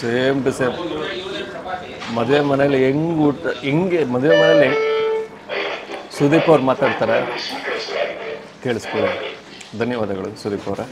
Same to same. ಮದುವೆ ಮನೇಲಿ ಹೆಂಗೆ ಮದುವೆ ಮನೇಲಿ ಸುದೀಪ್ ಅವ್ರು ಮಾತಾಡ್ತಾರೆ ಕೇಳಿಸ್ಕೊಳ್ಳಿ. ಧನ್ಯವಾದಗಳು ಸುದೀಪ್ ಅವರೇ.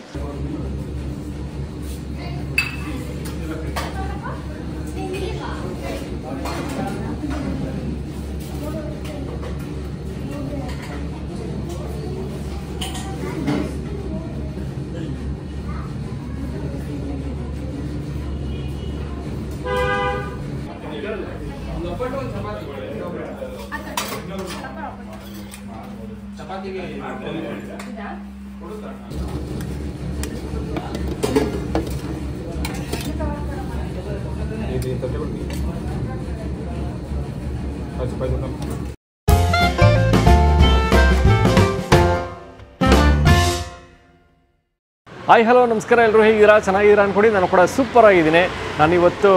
ಹಾಯ್ ಹಲೋ ನಮಸ್ಕಾರ, ಎಲ್ಲರೂ ಹೇಗಿದ್ದೀರಾ? ಚೆನ್ನಾಗಿದ್ದೀರಾ ಅಂದ್ಕೊಂಡು ನಾನು ಕೂಡ ಸೂಪರ್ ಆಗಿದ್ದೀನಿ. ನಾನಿವತ್ತು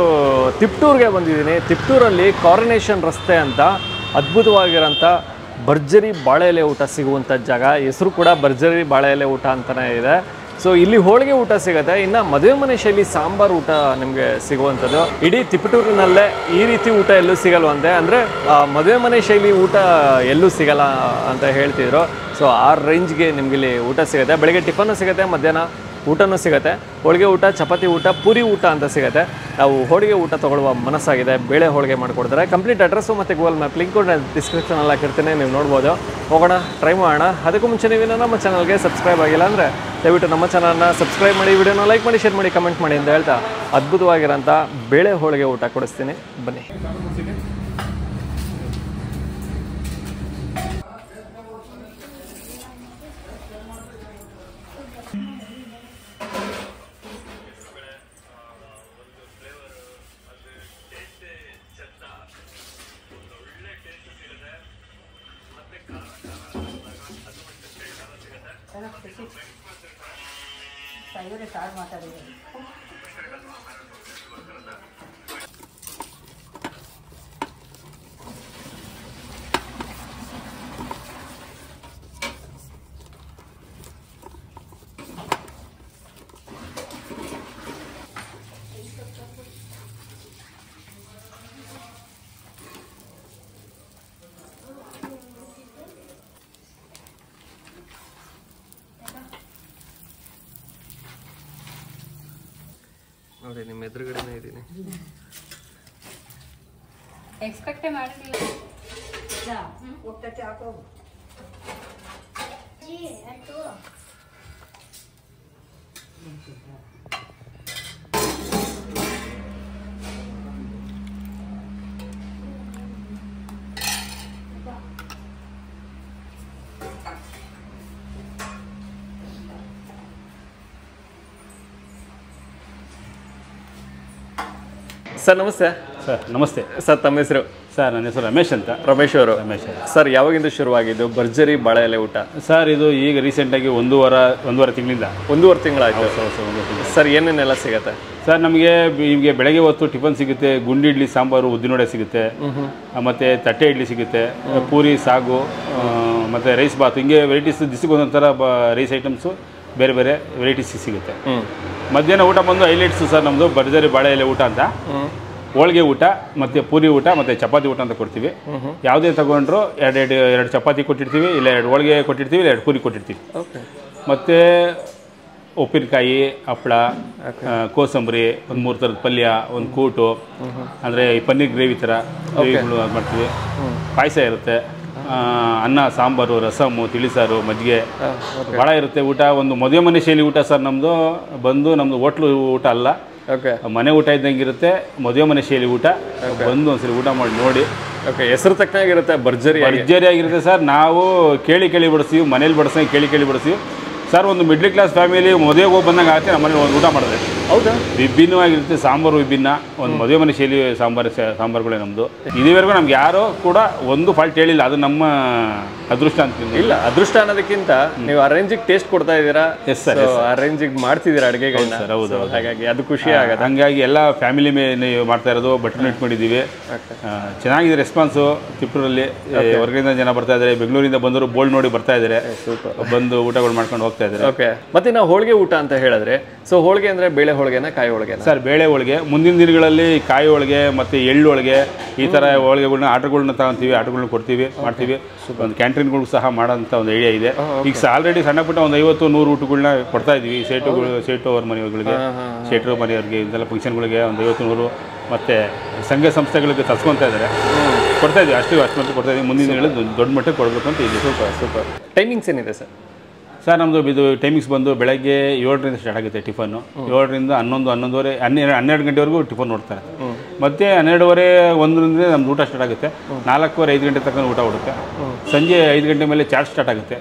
ತಿಪ್ಟೂರ್ಗೆ ಬಂದಿದ್ದೀನಿ. ತಿಪ್ಟೂರಲ್ಲಿ ಕಾರನೇಷನ್ ರಸ್ತೆ ಅಂತ ಅದ್ಭುತವಾಗಿರೋಂಥ ಭರ್ಜರಿ ಬಾಳೆ ಎಲೆ ಊಟ ಸಿಗುವಂಥ ಜಾಗ. ಹೆಸರು ಕೂಡ ಭರ್ಜರಿ ಬಾಳೆ ಎಲೆ ಊಟ ಅಂತಲೇ ಇದೆ. ಸೊ ಇಲ್ಲಿ ಹೋಳಿಗೆ ಊಟ ಸಿಗುತ್ತೆ. ಇನ್ನು ಮದುವೆ ಮನೆ ಶೈಲಿ ಸಾಂಬಾರು ಊಟ ನಿಮಗೆ ಸಿಗುವಂಥದ್ದು. ಇಡೀ ತಿಪಟೂರಿನಲ್ಲೇ ಈ ರೀತಿ ಊಟ ಎಲ್ಲೂ ಸಿಗಲ್ವಂತೆ. ಅಂದರೆ ಮದುವೆ ಮನೆ ಶೈಲಿ ಊಟ ಎಲ್ಲೂ ಸಿಗಲ್ಲ ಅಂತ ಹೇಳ್ತಿದ್ರು. ಸೊ ಆ ರೇಂಜ್ಗೆ ನಿಮ್ಗೆ ಇಲ್ಲಿ ಊಟ ಸಿಗುತ್ತೆ. ಬೆಳಗ್ಗೆ ಟಿಫನ್ನು ಸಿಗುತ್ತೆ, ಮಧ್ಯಾಹ್ನ ಊಟನೂ ಸಿಗುತ್ತೆ. ಹೋಳಿಗೆ ಊಟ, ಚಪಾತಿ ಊಟ, ಪೂರಿ ಊಟ ಅಂತ ಸಿಗುತ್ತೆ. ನಾವು ಹೋಳಿಗೆ ಊಟ ತೊಗೊಳ್ಳುವ ಮನಸ್ಸಾಗಿದೆ. ಬೇಳೆ ಹೋಳಿಗೆ ಮಾಡಿಕೊಡ್ತಾರೆ. ಕಂಪ್ಲೀಟ್ ಅಡ್ರೆಸ್ಸು ಮತ್ತು ಗೂಗಲ್ ಮ್ಯಾಪ್ ಲಿಂಕ್ ಡಿಸ್ಕ್ರಿಪ್ಷನಲ್ಲಿ ಹಾಕಿರ್ತೀನಿ, ನೀವು ನೋಡ್ಬೋದು. ಹೋಗೋಣ, ಟ್ರೈ ಮಾಡೋಣ. ಅದಕ್ಕೂ ಮುಂಚೆ ನೀವೇನೋ ನಮ್ಮ ಚಾನಲ್ಗೆ ಸಬ್ಸ್ಕ್ರೈಬ್ ಆಗಿಲ್ಲ ಅಂದರೆ ದಯವಿಟ್ಟು ನಮ್ಮ ಚಾನಲ್ನ ಸಬ್ಸ್ಕ್ರೈಬ್ ಮಾಡಿ, ವಿಡಿಯೋನ ಲೈಕ್ ಮಾಡಿ, ಶೇರ್ ಮಾಡಿ, ಕಮೆಂಟ್ ಮಾಡಿ ಅಂತ ಹೇಳ್ತಾ ಅದ್ಭುತವಾಗಿರೋಂಥ ಬೇಳೆ ಹೋಳಿಗೆ ಊಟ ಕೊಡಿಸ್ತೀನಿ, ಬನ್ನಿ. ನೋಡಿ, ನಿಮ್ಮ ಎದುರುಗಡೆನೇ ಇದ್ದೀನಿ. ಎಕ್ಸ್ಪೆಕ್ಟ್ ಮಾಡಿರಲಿಲ್ಲ. ಸರ್ ನಮಸ್ತೆ. ಸರ್ ನಮಸ್ತೆ. ಸರ್ ತಮ್ಮ ಹೆಸರು? ಸರ್ ನನ್ನ ಹೆಸರು ರಮೇಶ್ ಅಂತ. ರಮೇಶ್ ಅವರು. ರಮೇಶ್ ಸರ್, ಯಾವಾಗಿಂದ ಶುರುವಾಗಿದ್ದು ಭರ್ಜರಿ ಬಾಳೆ ಎಲೆ ಊಟ? ಸರ್ ಇದು ಈಗ ರೀಸೆಂಟಾಗಿ ಒಂದೂವರೆ ತಿಂಗಳಿಂದ. 1.5 ತಿಂಗಳಾಯ್ತು. ಸರ್ ಏನೇನೆಲ್ಲ ಸಿಗುತ್ತೆ? ಸರ್ ನಮಗೆ ನಿಮಗೆ ಬೆಳಗ್ಗೆ ಹೊತ್ತು ಟಿಫನ್ ಸಿಗುತ್ತೆ. ಗುಂಡಿ ಇಡ್ಲಿ, ಸಾಂಬಾರು, ಉದ್ದಿನವಡೆ ಸಿಗುತ್ತೆ. ಮತ್ತು ತಟ್ಟೆ ಇಡ್ಲಿ ಸಿಗುತ್ತೆ. ಪೂರಿ, ಸಾಗು, ಮತ್ತು ರೈಸ್ ಬಾತ್, ಹಿಂಗೆ ವೆರೈಟೀಸ್ ದಿವಸಕ್ಕೆ ಒಂದೊಂಥರ ರೈಸ್ ಐಟಮ್ಸು ಬೇರೆ ಬೇರೆ ವೆರೈಟೀಸ್ ಸಿಗುತ್ತೆ. ಮಧ್ಯಾಹ್ನ ಊಟ ಬಂದು ಹೈಲೈಟ್ಸು ಸರ್ ನಮ್ಮದು ಭರ್ಜರಿ ಬಾಳೆ ಎಲೆ ಊಟ ಅಂತ. ಹೋಳಿಗೆ ಊಟ ಮತ್ತು ಪೂರಿ ಊಟ ಮತ್ತು ಚಪಾತಿ ಊಟ ಅಂತ ಕೊಡ್ತೀವಿ. ಯಾವುದೇ ತಗೊಂಡ್ರು ಎರಡು ಚಪಾತಿ ಕೊಟ್ಟಿರ್ತೀವಿ, ಇಲ್ಲ 2 ಹೋಳಿಗೆ ಕೊಟ್ಟಿರ್ತೀವಿ, ಇಲ್ಲ 2 ಪೂರಿ ಕೊಟ್ಟಿರ್ತೀವಿ. ಮತ್ತು ಉಪ್ಪಿನಕಾಯಿ, ಹಪ್ಪಳ, ಕೋಸಂಬರಿ, ಒಂದು 3 ಥರದ ಪಲ್ಯ, ಒಂದು ಕೂಟು, ಅಂದರೆ ಈ ಪನ್ನೀರ್ ಗ್ರೇವಿ ಥರ ಗ್ರೇವಿಗಳು ಮಾಡ್ತೀವಿ. ಪಾಯಸ ಇರುತ್ತೆ, ಅನ್ನ, ಸಾಂಬಾರು, ರಸಮ್ಮು, ತಿಳಿಸಾರು, ಮಜ್ಜಿಗೆ, ಭಾಳ ಇರುತ್ತೆ ಊಟ. ಒಂದು ಮದುವೆ ಮನೆ ಶೈಲಿ ಊಟ ಸರ್ ನಮ್ಮದು. ನಮ್ಮದು ಹೋಟ್ಲು ಊಟ ಅಲ್ಲ, ಮನೆ ಊಟ ಇದ್ದಂಗೆ ಇರುತ್ತೆ. ಮದುವೆ ಮನೆ ಶೈಲಿ ಊಟ. ಬಂದು ಒಂದ್ಸರಿ ಊಟ ಮಾಡಿ ನೋಡಿ. ಹೆಸರು ತಕ್ಕನಾಗಿರುತ್ತೆ, ಭರ್ಜರಿಯಾಗಿರುತ್ತೆ ಸರ್. ನಾವು ಕೇಳಿ ಬಡಿಸ್ತೀವಿ, ಮನೇಲಿ ಬಡಿಸಂಗೆ ಕೇಳಿ ಬಡಿಸ್ತೀವಿ ಸರ್. ಒಂದು ಮಿಡ್ಲ್ ಕ್ಲಾಸ್ ಫ್ಯಾಮಿಲಿ ಮದುವೆಗೆ ಹೋಗಿ ಬಂದಂಗೆ ಆಗುತ್ತೆ. ನಮ್ಮ ಮನೇಲಿ ಒಂದು ಊಟ ಮಾಡಿದೆ. ಹೌದಾ? ವಿಭಿನ್ನವಾಗಿರುತ್ತೆ. ಸಾಂಬಾರು ವಿಭಿನ್ನ, ಒಂದು ಮದುವೆ ಮನೆ ಶೈಲಿ ಸಾಂಬಾರುಗಳೇ ನಮ್ಮದು. ಇದುವರೆಗೂ ನಮ್ಗೆ ಯಾರೋ ಕೂಡ ಒಂದು ಫಾಲ್ಟ್ ಹೇಳಿಲ್ಲ. ಅದು ನಮ್ಮ ಅದೃಷ್ಟ ಅಂತೀನಿ. ಇಲ್ಲ, ಅದೃಷ್ಟ ಅನ್ನೋದಕ್ಕಿಂತ ನೀವು ಆ ರೇಂಜಿಗೆ ಟೇಸ್ಟ್ ಕೊಡ್ತಾ ಇದ್ದೀರಾ. ಎಸ್ ಸರ್, ಆ ರೇಂಜಿಗೆ ಮಾಡ್ತಿದ್ದೀರಾ ಅಡುಗೆಗಳನ್ನ. ಸರ್ ಹೌದು. ಹಾಗಾಗಿ ಅದು ಖುಷಿ ಆಗುತ್ತೆ. ಹಂಗಾಗಿ ಎಲ್ಲ ಫ್ಯಾಮಿಲಿ ಮೇಲೆ ಮಾಡ್ತಾ ಇರೋದು. ಬಟನ್ ಇಟ್ಕೊಂಡಿದ್ದೀವಿ. ಚೆನ್ನಾಗಿದೆ ರೆಸ್ಪಾನ್ಸು. ತಿಪ್ಟೂರಲ್ಲಿ ಹೊರಗಡೆಯಿಂದ ಜನ ಬರ್ತಾ ಇದ್ದಾರೆ. ಬೆಂಗಳೂರಿಂದ ಬಂದರು ಬೋಲ್ಡ್ ನೋಡಿ ಬರ್ತಾ ಇದ್ದಾರೆ. ಬಂದು ಊಟಗಳು ಮಾಡ್ಕೊಂಡು ಹೋಗ್ತಾ ಇದ್ದಾರೆ. ಓಕೆ. ಮತ್ತೆ ನಾವು ಹೋಳಿಗೆ ಊಟ ಅಂತ ಹೇಳಿದ್ರೆ, ಸೊ ಹೋಳಿಗೆ ಅಂದರೆ ಬೇಳೆ ಹೋಳಿಗೆನ ಕಾಯಿ ಹೋಳಿಗೆನ? ಸರ್ ಬೇಳೆ ಹೋಳಿಗೆ, ಮುಂದಿನ ದಿನಗಳಲ್ಲಿ ಕಾಯಿ ಹೋಳಿಗೆ ಮತ್ತು ಎಳ್ಳು ಹೋಳಿಗೆ ಈ ಥರ ಹೋಳಿಗೆಗಳನ್ನ ಆರ್ಡ್ರ್ಗಳನ್ನ ತಗೊಂತೀವಿ, ಆರ್ಡ್ರ್ಗಳನ್ನ ಕೊಡ್ತೀವಿ, ಮಾಡ್ತೀವಿ. ಒಂದು ಕ್ಯಾಂಟೀನ್ಗಳು ಸಹ ಮಾಡೋಂಥ ಒಂದು ಐಡಿಯಾ ಇದೆ. ಈಗ ಆಲ್ರೆಡಿ ಸಣ್ಣ ಪುಟ್ಟ ಒಂದು 50-100 ಊಟಗಳನ್ನ ಕೊಡ್ತಾ ಇದ್ದೀವಿ. ಸೇಟು ಅವ್ರ ಮನೆಗಳಿಗೆ, ಶೇಟ್ರು ಮನೆಯವ್ರಿಗೆ, ಇದೆಲ್ಲ ಫಂಕ್ಷನ್ಗಳಿಗೆ ಒಂದು 50-100 ಮತ್ತು ಸಂಘ ಸಂಸ್ಥೆಗಳಿಗೆ ತರ್ಸ್ಕೊತಾ ಇದ್ದಾರೆ, ಕೊಡ್ತಾ ಇದ್ದೀವಿ. ಅಷ್ಟು ಮಟ್ಟಿಗೆ ಕೊಡ್ತಾ ಇದ್ದೀವಿ. ಮುಂದಿನ ದಿನಗಳಲ್ಲಿ ದೊಡ್ಡ ಮಟ್ಟಿಗೆ ಕೊಡಬೇಕು ಅಂತ ಇದೆ. ಸೂಪರ್. ಟೈಮಿಂಗ್ಸ್ ಏನಿದೆ ಸರ್? ಸರ್ ನಮ್ಮದು ಇದು ಟೈಮಿಂಗ್ಸ್ ಬಂದು ಬೆಳಗ್ಗೆ 7ರಿಂದ ಸ್ಟಾರ್ಟ್ ಆಗುತ್ತೆ ಟಿಫನ್ನು. 7ರಿಂದ 11 ಗಂಟೆವರೆಗೂ ಟಿಫನ್ ನೋಡ್ತಾರೆ. ಮತ್ತೆ 12:30 1ರಿಂದ ನಮ್ದು ಊಟ ಸ್ಟಾರ್ಟ್ ಆಗುತ್ತೆ. 4:15 5 ಗಂಟೆ ತನಕ ಊಟ ಹೊಡುತ್ತೆ. ಸಂಜೆ 5 ಗಂಟೆ ಮೇಲೆ ಚಾರ್ಜ್ ಸ್ಟಾರ್ಟ್ ಆಗುತ್ತೆ.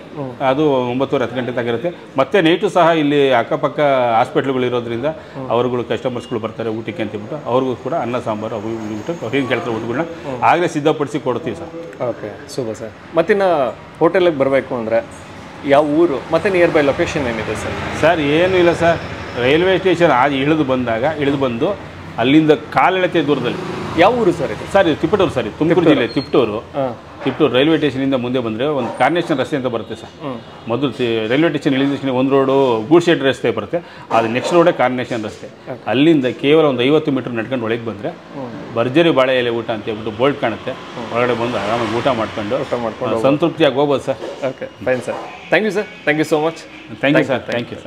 ಅದು 9:30 10 ಗಂಟೆ ತನಕ ಇರುತ್ತೆ. ಮತ್ತೆ ನೈಟು ಸಹ ಇಲ್ಲಿ ಅಕ್ಕಪಕ್ಕ ಹಾಸ್ಪಿಟ್ಲ್ಗಳು ಇರೋದ್ರಿಂದ ಅವ್ರುಗಳು ಕಸ್ಟಮರ್ಸ್ಗಳು ಬರ್ತಾರೆ ಊಟಕ್ಕೆ ಅಂತ ಹೇಳ್ಬಿಟ್ಟು ಅವ್ರಿಗೂ ಕೂಡ ಅನ್ನ ಸಾಂಬಾರು ಅವು ಊಟ ಅವ್ರೇನು ಕೇಳ್ತಾರೆ ಊಟಗಳನ್ನ ಆಗಲೇ ಸಿದ್ಧಪಡಿಸಿ ಕೊಡ್ತೀವಿ ಸರ್. Okay, super sir. ಮತ್ತಿನ್ನು ಹೋಟೆಲಿಗೆ ಬರಬೇಕು ಅಂದರೆ ಯಾವ ಊರು ಮತ್ತು ನಿಯರ್ ಬೈ ಲೊಕೇಶನ್ ಏನಿದೆ ಸರ್? ಸರ್ ಏನೂ ಇಲ್ಲ ಸರ್, ರೈಲ್ವೆ ಸ್ಟೇಷನ್ ಇಳಿದು ಬಂದು ಅಲ್ಲಿಂದ ಕಾಲೆಳತೆ ದೂರದಲ್ಲಿ. ಯಾವ ಊರು ಸರ್ ಇದು? ಸರ್ ಇದು ತಿಪಟೂರು ಸರ್, ತುಮಕೂರು ಜಿಲ್ಲೆ ತಿಪಟೂರು ರೈಲ್ವೆ ಸ್ಟೇಷನಿಂದ ಮುಂದೆ ಬಂದರೆ ಒಂದು ಕಾರ್ನೇಷನ್ ರಸ್ತೆ ಅಂತ ಬರುತ್ತೆ ಸರ್. ಮೊದಲು ರೈಲ್ವೆ ಸ್ಟೇಷನ್ ಇಳಿದ ತಕ್ಷಣ ಒಂದು ರೋಡು ಗೂಡ್ ಶೆಡ್ ರಸ್ತೆ ಬರುತ್ತೆ, ಅದು ನೆಕ್ಸ್ಟ್ ರೋಡೇ ಕಾರ್ನೇಷನ್ ರಸ್ತೆ. ಅಲ್ಲಿಂದ ಕೇವಲ ಒಂದು 50 ಮೀಟರ್ ನಡ್ಕೊಂಡು ಒಳಗೆ ಬಂದರೆ ಭರ್ಜರಿ ಬಾಳೆ ಎಲೆ ಊಟ ಅಂತ ಹೇಳ್ಬಿಟ್ಟು ಬೋಲ್ಡ್ ಕಾಣುತ್ತೆ. ಒಳಗಡೆ ಬಂದು ಆರಾಮಾಗಿ ಊಟ ಮಾಡ್ಕೊಂಡು ಸಂತೃಪ್ತಿಯಾಗಿ ಹೋಗ್ಬೋದು sir. Okay, fine sir. Thank you sir, thank you so much. Thank you sir, thank you.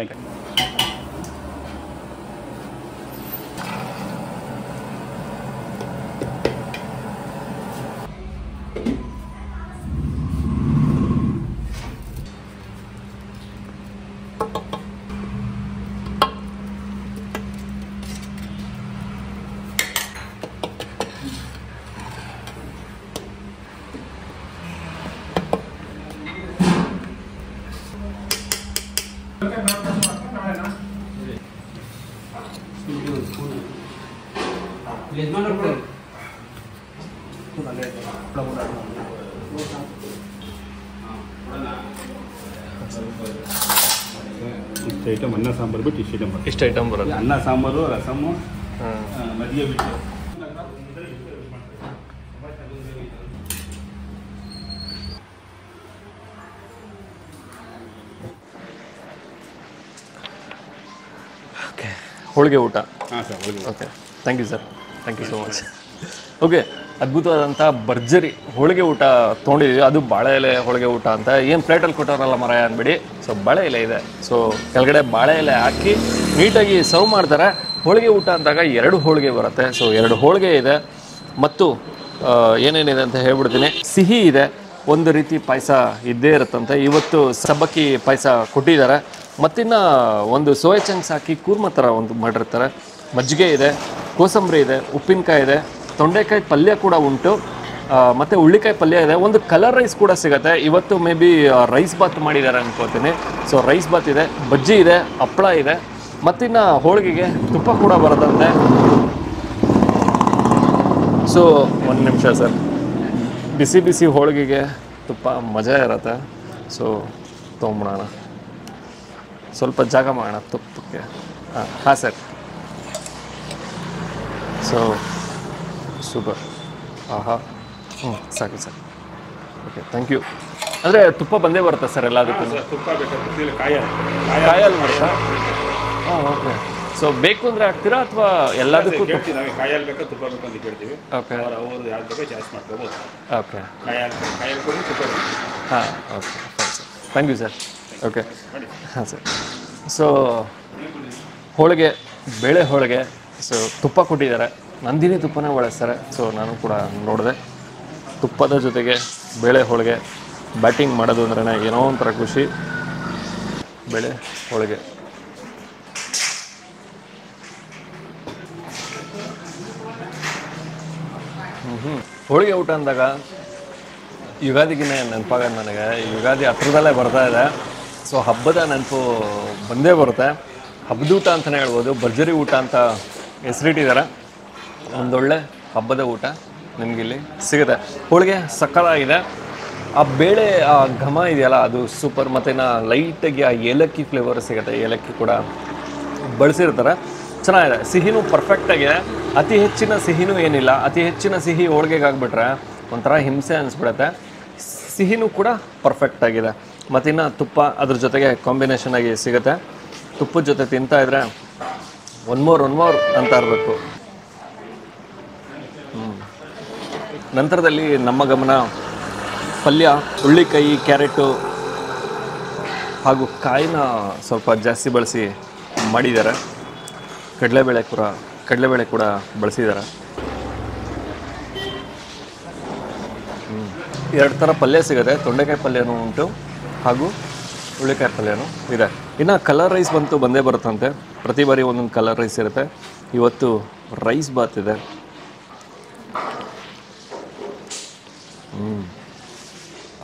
ಇಷ್ಟು ಐಟಮ್ ಅನ್ನ ಸಾಂಬಾರು ಬಿಟ್ಟು ಇಷ್ಟು ಐಟಮ್ ಬರುತ್ತೆ. ಅನ್ನ ಸಾಂಬಾರು, ರಸಮ್ಮು, ಮಜ್ಜಿಗೆ ಬಿಟ್ಟು. ಓಕೆ, ಹೋಳಿಗೆ ಊಟ. ಹಾಂ ಸರ್, ಹೋಳಿಗೆ. Okay, thank you sir, thank you so much. Okay, ಅದ್ಭುತವಾದಂಥ ಭರ್ಜರಿ ಹೋಳಿಗೆ ಊಟ ತೊಗೊಂಡಿದ್ದೀವಿ. ಅದು ಬಾಳೆ ಎಲೆ ಹೋಳಿಗೆ ಊಟ ಅಂತ ಏನು ಪ್ಲೇಟಲ್ಲಿ ಕೊಟ್ಟವ್ರಲ್ಲ ಮರ ಅಂದ್ಬಿಡಿ. ಸೊ ಬಾಳೆ ಎಲೆ ಇದೆ, ಸೊ ಕೆಳಗಡೆ ಬಾಳೆ ಎಲೆ ಹಾಕಿ ನೀಟಾಗಿ ಸರ್ವ್ ಮಾಡ್ತಾರೆ. ಹೋಳಿಗೆ ಊಟ ಅಂದಾಗ 2 ಹೋಳಿಗೆ ಬರುತ್ತೆ. ಸೊ 2 ಹೋಳಿಗೆ ಇದೆ ಮತ್ತು ಏನೇನಿದೆ ಅಂತ ಹೇಳ್ಬಿಡ್ತೀನಿ. ಸಿಹಿ ಇದೆ, ಒಂದು ರೀತಿ ಪಾಯಸ ಇದ್ದೇ ಇರುತ್ತಂತೆ. ಇವತ್ತು ಸಬ್ಬಕ್ಕಿ ಪಾಯಸ ಕೊಟ್ಟಿದ್ದಾರೆ. ಮತ್ತಿನ್ನು ಒಂದು ಸೋಯಾ ಚಂಕ್ಸ್ ಹಾಕಿ ಕೂರ್ಮ ಥರ ಒಂದು ಮಾಡಿರ್ತಾರೆ. ಮಜ್ಜಿಗೆ ಇದೆ, ಕೋಸಂಬರಿ ಇದೆ, ಉಪ್ಪಿನಕಾಯಿ ಇದೆ, ತೊಂಡೆಕಾಯಿ ಪಲ್ಯ ಕೂಡ ಉಂಟು, ಮತ್ತು ಹುಳ್ಳಿಕಾಯಿ ಪಲ್ಯ ಇದೆ. ಒಂದು ಕಲರ್ ರೈಸ್ ಕೂಡ ಸಿಗುತ್ತೆ. ಇವತ್ತು ಮೇ ಬಿ ರೈಸ್ ಬಾತ್ ಮಾಡಿದ್ದಾರೆ ಅನ್ಕೋತೀನಿ. ಸೊ ರೈಸ್ ಬಾತ್ ಇದೆ, ಬಜ್ಜಿ ಇದೆ, ಹಪ್ಪಳ ಇದೆ, ಮತ್ತಿನ್ನು ಹೋಳಿಗೆಗೆ ತುಪ್ಪ ಕೂಡ ಬರೋದಂತೆ. ಸೊ ಒಂದು ನಿಮಿಷ ಸರ್, ಬಿಸಿ ಬಿಸಿ ಹೋಳಿಗೆಗೆ ತುಪ್ಪ ಮಜಾ ಇರುತ್ತೆ. ಸೊ ತೊಗೊಂಬಿಡೋಣ, ಸ್ವಲ್ಪ ಜಾಗ ಮಾಡೋಣ ತುಪ್ಪಕ್ಕೆ. ಹಾಂ ಸರ್. So super. ಆಹಾ, ಸಾಕು ಸರ್. Okay, thank you. ಅಂದರೆ ತುಪ್ಪ ಬಂದೇ ಬರುತ್ತೆ ಸರ್ ಎಲ್ಲದಕ್ಕೂ? ತುಪ್ಪ ಬೇಕಾದ್ರೆ ಕಾಯಲ್ಲಿ ಬರುತ್ತಾ? ಹಾಂ, ಓಕೆ. ಸೊ ಬೇಕು ಅಂದರೆ ಹಾಕ್ತೀರಾ ಅಥವಾ ಎಲ್ಲದಕ್ಕೂ? ಕಾಯಲ್ಲಿ ಬೇಕಾ ತುಪ್ಪ ಬೇಕು ಅಂತ ಕೇಳ್ತೀವಿ. ಓಕೆ, ಅವರು ಯಾರು ಬೇಕಾ ಚಾಯ್ಸ್ ಮಾಡ್ಕೋಬೋದು. ಓಕೆ, ಕಾಯಲ್ಲಿ ತುಪ್ಪ. ಹಾಂ, okay, fine sir, thank you sir. Okay, ಹಾಂ ಸರ್. ಸೊ ಹೋಳಿಗೆ, ಬೇಳೆ ಹೋಳಿಗೆ, ಸೊ ತುಪ್ಪ ಕೊಟ್ಟಿದ್ದಾರೆ. ನಂದಿನಿ ತುಪ್ಪನೇ ಬಳಸ್ತಾರೆ. ಸೊ ನಾನು ಕೂಡ ನೋಡಿದೆ. ತುಪ್ಪದ ಜೊತೆಗೆ ಬೇಳೆ ಹೋಳಿಗೆ ಬ್ಯಾಟಿಂಗ್ ಮಾಡೋದು ಅಂದ್ರೆ ಏನೋ ಒಂಥರ ಖುಷಿ. ಬೇಳೆ ಹೋಳಿಗೆ ಹೋಳಿಗೆ ಊಟ ಅಂದಾಗ ಯುಗಾದಿಗಿನೇ ನೆನಪಾಗೋದು ನನಗೆ. ಯುಗಾದಿ ಹತ್ರದಲ್ಲೇ ಬರ್ತಾ ಇದೆ. ಸೊ ಹಬ್ಬದ ನೆನಪು ಬಂದೇ ಬರುತ್ತೆ. ಹಬ್ಬದೂಟ ಅಂತಲೇ ಹೇಳ್ಬೋದು. ಭರ್ಜರಿ ಊಟ ಅಂತ ಹೆಸರಿಟ್ಟಿದ್ದಾರೆ. ಒಂದೊಳ್ಳೆ ಹಬ್ಬದ ಊಟ ನಿಮಗಿಲ್ಲಿ ಸಿಗುತ್ತೆ. ಹೋಳಿಗೆ ಸಕ್ಕತ್ತಾಗಿದೆ. ಆ ಬೇಳೆ ಆ ಘಮ ಇದೆಯಲ್ಲ ಅದು ಸೂಪರ್. ಮತ್ತು ಲೈಟಾಗಿ ಆ ಏಲಕ್ಕಿ ಫ್ಲೇವರ್ ಸಿಗುತ್ತೆ. ಏಲಕ್ಕಿ ಕೂಡ ಬಳಸಿರ್ತಾರೆ. ಚೆನ್ನಾಗಿದೆ. ಸಿಹಿನೂ ಪರ್ಫೆಕ್ಟಾಗಿದೆ. ಅತಿ ಹೆಚ್ಚಿನ ಸಿಹಿನೂ ಏನಿಲ್ಲ. ಅತಿ ಹೆಚ್ಚಿನ ಸಿಹಿ ಹೋಳಿಗೆಗೆ ಆಗಿಬಿಟ್ರೆ ಒಂಥರ ಹಿಂಸೆ ಅನಿಸ್ಬಿಡುತ್ತೆ. ಸಿಹಿನೂ ಕೂಡ ಪರ್ಫೆಕ್ಟಾಗಿದೆ. ಮತ್ತಿನ್ನು ತುಪ್ಪ ಅದ್ರ ಜೊತೆಗೆ ಕಾಂಬಿನೇಷನ್ ಆಗಿ ಸಿಗುತ್ತೆ. ತುಪ್ಪದ ಜೊತೆ ತಿಂತಾಯಿದ್ರೆ ಒನ್ ಮೋರ್ ಅಂತ ಇರಬೇಕು. ನಂತರದಲ್ಲಿ ನಮ್ಮ ಗಮನ ಪಲ್ಯ, ಹುಳ್ಳಿಕಾಯಿ, ಕ್ಯಾರೆಟು ಹಾಗೂ ಕಾಯಿನ ಸ್ವಲ್ಪ ಜಾಸ್ತಿ ಬಳಸಿ ಮಾಡಿದ್ದಾರೆ. ಕಡಲೆಬೇಳೆ ಕೂಡ ಬಳಸಿದ್ದಾರೆ. 2 ಥರ ಪಲ್ಯ ಸಿಗುತ್ತೆ. ತೊಂಡೆಕಾಯಿ ಪಲ್ಯನೂ ಉಂಟು ಹಾಗೂ ಹುಳ್ಳಿಕಾಯಿ ಪಲ್ಯನೂ ಇದೆ. ಇನ್ನು ಕಲರ್ ರೈಸ್ ಬಂದೇ ಬರುತ್ತಂತೆ. ಪ್ರತಿ ಬಾರಿ ಒಂದೊಂದು ಕಲರ್ ರೈಸ್ ಇರುತ್ತೆ. ಇವತ್ತು ರೈಸ್ ಬಾತ್ ಇದೆ.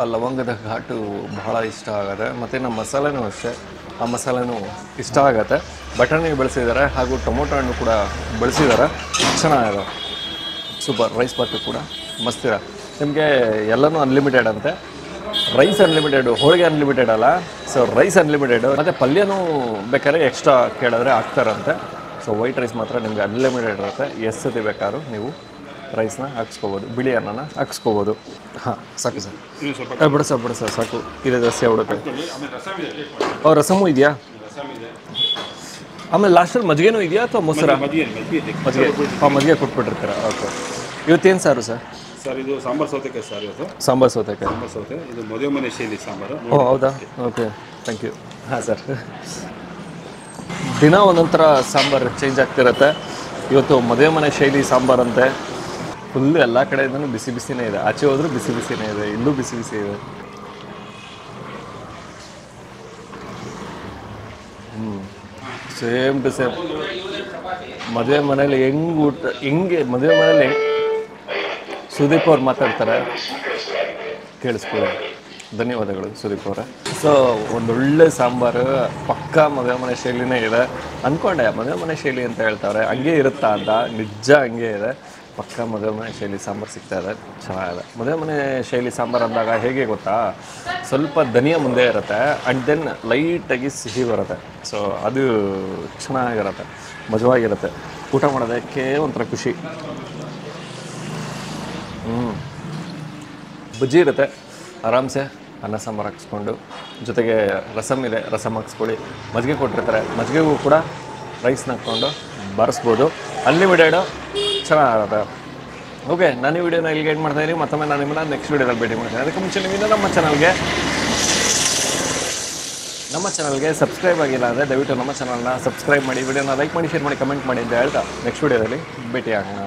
ಆ ಲವಂಗದ ಘಾಟು ಬಹಳ ಇಷ್ಟ ಆಗುತ್ತೆ. ಮತ್ತು ನಮ್ಮ ಮಸಾಲೆನೂ ಅಷ್ಟೇ, ಆ ಮಸಾಲೆನೂ ಇಷ್ಟ ಆಗುತ್ತೆ. ಬಟಾಣಿ ಬೆಳೆಸಿದ್ದಾರೆ ಹಾಗೂ ಟೊಮೊಟೊ ಹಣ್ಣು ಕೂಡ ಬೆಳೆಸಿದ್ದಾರೆ. ಚೆನ್ನಾಗಿದೆ, ಸೂಪರ್. ರೈಸ್ ಬಾತು ಕೂಡ ಮಸ್ತಿದೆ. ನಿಮಗೆ ಎಲ್ಲನೂ ಅನ್ಲಿಮಿಟೆಡ್ ಅಂತೆ. ರೈಸ್ ಅನ್ಲಿಮಿಟೆಡು, ಹೋಳಿಗೆ ಅನ್ಲಿಮಿಟೆಡ್ ಅಲ್ಲ. ಸೊ ರೈಸ್ ಅನ್ಲಿಮಿಟೆಡು, ಮತ್ತು ಪಲ್ಯನೂ ಬೇಕಾದ್ರೆ ಎಕ್ಸ್ಟ್ರಾ ಕೇಳಿದ್ರೆ ಹಾಕ್ತಾರಂತೆ. ಸೊ ವೈಟ್ ರೈಸ್ ಮಾತ್ರ ನಿಮಗೆ ಅನ್ಲಿಮಿಟೆಡ್ ಇರುತ್ತೆ. ಎಷ್ಟು ಸತಿ ಬೇಕಾದ್ರೂ ನೀವು ರೈಸ್ನ ಹಾಕ್ಸ್ಕೊಬೋದು, ಬಿಳಿ ಅನ್ನನ ಹಾಕ್ಸ್ಕೊಬೋದು. ಹಾಂ ಸಾಕು ಸರ್, ಬಿಡು ಸರ್ ಸಾಕು. ಇದೆ ಜಾಸ್ತಿ ಆಗ್ಬಿಡುತ್ತೆ. ರಸಮು ಇದೆಯಾ? ಆಮೇಲೆ ಲಾಸ್ಟಲ್ಲಿ ಮಜ್ಜಿಗೆನೂ ಇದೆಯಾ ಅಥವಾ ಮೊಸರ? ಮಜ್ಜಿಗೆ ಕೊಟ್ಬಿಟ್ಟಿರ್ತೀರ. ಓಕೆ. ಇವತ್ತೇನು ಸಾರು ಸರ್? ಸರ್ ಇದು ಸಾಂಬಾರು ಸೌತೆಕಾಯಿ ಸರ್. ಇವತ್ತು ಸಾಂಬಾರು ಸೌತೆಕಾಯಿ. ಇದು ಮದುವೆ ಮನೆ ಶೈಲಿ ಸಾಂಬಾರು. ಓ ಹೌದಾ? Okay, thank you. ಹಾಂ ಸರ್, ದಿನ ಒಂದೊಂಥರ ಸಾಂಬಾರು ಚೇಂಜ್ ಆಗ್ತಿರತ್ತೆ. ಇವತ್ತು ಮದುವೆ ಮನೆ ಶೈಲಿ ಸಾಂಬಾರಂತೆ. ಫುಲ್ಲು ಎಲ್ಲ ಕಡೆಯಿಂದನೂ ಬಿಸಿನೇ ಇದೆ. ಆಚೆ ಹೋದ್ರೂ ಬಿಸಿನೇ ಇದೆ, ಇಲ್ಲೂ ಬಿಸಿ ಇದೆ. Same to same. ಮದುವೆ ಮನೇಲಿ ಮದುವೆ ಮನೇಲಿ ಸುದೀಪ್ ಅವ್ರು ಮಾತಾಡ್ತಾರೆ, ಕೇಳಿಸ್ಕೊಳ್ಳಿ. ಧನ್ಯವಾದಗಳು ಸುದೀಪ್ ಅವರೇ. ಸೊ ಒಂದೊಳ್ಳೆ ಸಾಂಬಾರು, ಪಕ್ಕಾ ಮದುವೆ ಮನೆ ಶೈಲಿನೇ ಇದೆ. ಅಂದ್ಕೊಂಡೆ ಮದುವೆ ಮನೆ ಶೈಲಿ ಅಂತ ಹೇಳ್ತಾರೆ, ಹಂಗೆ ಇರುತ್ತಾ ಅಂತ. ನಿಜ ಹಂಗೆ ಇದೆ. ಪಕ್ಕಾ ಮದುವೆ ಮನೆ ಶೈಲಿ ಸಾಂಬಾರು ಸಿಗ್ತಾಯಿದೆ, ಚೆನ್ನಾಗಿದೆ. ಮದುವೆ ಮನೆ ಶೈಲಿ ಸಾಂಬಾರು ಅಂದಾಗ ಹೇಗೆ ಗೊತ್ತಾ, ಸ್ವಲ್ಪ ಧನಿಯಾ ಮುಂದೆ ಇರುತ್ತೆ ಆ್ಯಂಡ್ ದೆನ್ ಲೈಟಾಗಿ ಸಿಹಿ ಬರುತ್ತೆ. ಸೊ ಅದು ಚೆನ್ನಾಗಿರುತ್ತೆ, ಮಜವಾಗಿರುತ್ತೆ. ಊಟ ಮಾಡೋದಕ್ಕೆ ಒಂಥರ ಖುಷಿ. ಬಜ್ಜಿ ಇರುತ್ತೆ, ಆರಾಮ್ಸೆ ಅನ್ನ ಸಾಂಬಾರು ಹಾಕ್ಸ್ಕೊಂಡು, ಜೊತೆಗೆ ರಸಮ್ ಇದೆ, ರಸಮ್ ಹಾಕ್ಸ್ಕೊಳ್ಳಿ. ಮಜ್ಜಿಗೆ ಕೊಟ್ಟಿರ್ತಾರೆ, ಮಜ್ಜಿಗೆಗೂ ಕೂಡ ರೈಸ್ನ ಹಾಕ್ಕೊಂಡು ಬಾರಿಸ್ಬೋದು. ಅನ್ಲಿಮಿಟೆಡು, ಚೆನ್ನಾಗಿರುತ್ತೆ. ಓಕೆ, ನಾನು ಈ ವಿಡಿಯೋನ ಇಲ್ಲಿಗೆ ಎಂಡ್ ಮಾಡ್ತಾಯಿದ್ದೀನಿ. ಮತ್ತೊಮ್ಮೆ ನಾನು ನಿಮ್ಮನ್ನ ನೆಕ್ಸ್ಟ್ ವಿಡಿಯೋದಲ್ಲಿ ಭೇಟಿ ಮಾಡ್ತೀನಿ. ಅದಕ್ಕೆ ಮುಂಚೆ ನೀವು ನಮ್ಮ ಚಾನಲ್ಗೆ ಸಬ್ಸ್ಕ್ರೈಬ್ ಆಗಿಲ್ಲ ಅಂದರೆ ದಯವಿಟ್ಟು ನಮ್ಮ ಚಾನಲ್ನ ಸಬ್ಸ್ಕ್ರೈಬ್ ಮಾಡಿ, ವಿಡಿಯೋನ ಲೈಕ್ ಮಾಡಿ, ಶೇರ್ ಮಾಡಿ, ಕಮೆಂಟ್ ಮಾಡಿ ಅಂತ ಹೇಳ್ತಾ ನೆಕ್ಸ್ಟ್ ವಿಡಿಯೋದಲ್ಲಿ ಭೇಟಿ ಆಗೋಣ.